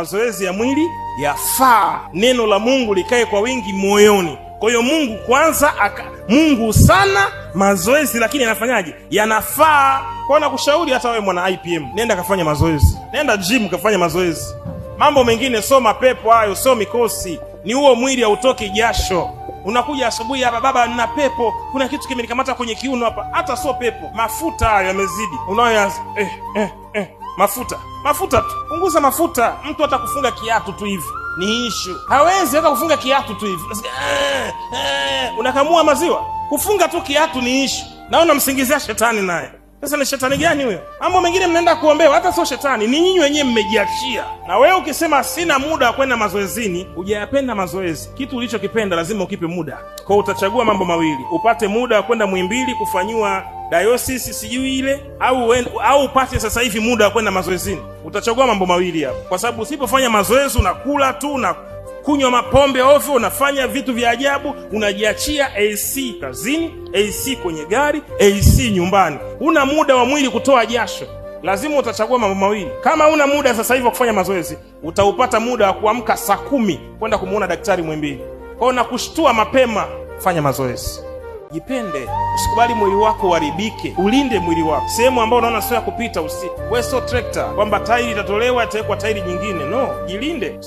Mazoezi ya mwili yafaa neno la Mungu likae kwa wingi moyoni. Kwa hiyo Mungu kwanza, Mungu sana, mazoezi lakini yanafanyaje? Yanafaa. Kwa nakushauri hata wewe mwana IPM, nenda kafanya mazoezi. Nenda gym kafanya mazoezi. Mambo mengine soma pepo hayo, sio mikosi. Ni huo mwili hautoki jasho. Unakuja asubuhi hapa, baba nina pepo, kuna kitu kimenikamata kwenye kiuno hapa. Hata sio pepo, mafuta hayo yamezidi. Unaoanza mafuta tu. Punguza mafuta. Mtu hata kufunga kiatu tu hivi ni issue. Hawezi hata kufunga kiatu tu hivi. Unakamua maziwa. Kufunga tu kiatu ni issue. Naona msingizia shetani naye. Sasa ni shetani gani huyo? Mambo mengine mnaenda kuombewa, hata sio shetani, ni nyinyi wenyewe mmejiachia. Na wewe ukisema sina muda wa kwenda mazoezini, hujayapenda mazoezi. Kitu ulichokipenda lazima ukipe muda. Kwa utachagua mambo mawili. Upate muda wa kwenda Muhimbili kufanywa diocese sijui ile, au upate sasa hivi muda wa kwenda mazoezini. Utachagua mambo mawili hapo. Kwa sababu usipofanya mazoezi unakula tu na kunywa mapombe ovyo, unafanya vitu vya ajabu, unajiachia. AC kazini, AC kwenye gari, AC nyumbani. Una muda wa mwili kutoa jasho. Lazima utachagua mambo mawili. Kama una muda sasa hivi wa kufanya mazoezi, utaupata muda wa kuamka saa 10 kwenda kumuona daktari Muhimbili. Kwa hiyo nakushtua mapema, fanya mazoezi. Jipende, usikubali mwili wako uharibike. Ulinde mwili wako. Sehemu ambayo unaona sio ya kupita, wewe sio trekta kwamba tairi itatolewa itawekwa tairi nyingine. No, jilinde.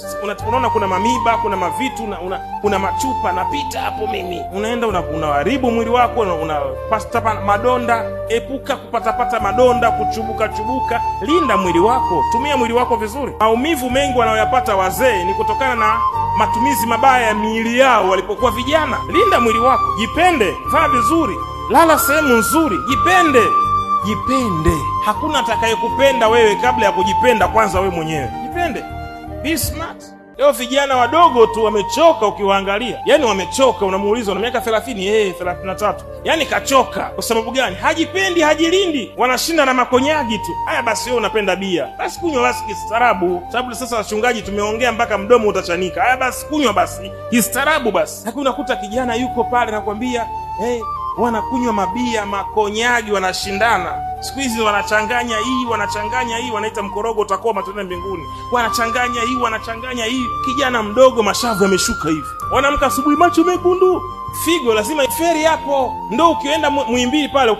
Unaona kuna mamiba, kuna mavitu, kuna machupa, napita hapo mimi. Unaenda unaharibu mwili wako, unapata madonda. Epuka kupata madonda, kuchubuka. Linda mwili wako. Tumia mwili wako vizuri. Maumivu mengi wanayoyapata wazee ni kutokana na matumizi mabaya ya miili yao walipokuwa vijana. Linda mwili wako. Jipende, vaa vizuri, lala sehemu nzuri, jipende. Hakuna atakayekupenda wewe kabla ya kujipenda kwanza wewe mwenyewe. Jipende. Be smart. Leo vijana wadogo tu wamechoka ukiwaangalia. Yaani wamechoka, unamuuliza una miaka 30, 33. Yaani kachoka. Kwa sababu gani? Hajipendi, hajilindi. Wanashinda na makonyagi tu. Haya basi wewe unapenda bia. Basi kunywa basi kistaarabu. Sababu sasa wachungaji tumeongea mpaka mdomo utachanika. Haya basi kunywa basi kistaarabu basi. Lakini unakuta kijana yuko pale anakuambia, wanakunywa mabia, makonyagi, wanashindana. Siku hizi wanachanganya hii, wanaita mkorogo utakuwa matunda mbinguni. Wanachanganya hii. Kijana mdogo mashavu yameshuka hivi. Wanaamka asubuhi macho mekundu. Figo lazima iferi hapo. Ndio ukienda Muhimbili pale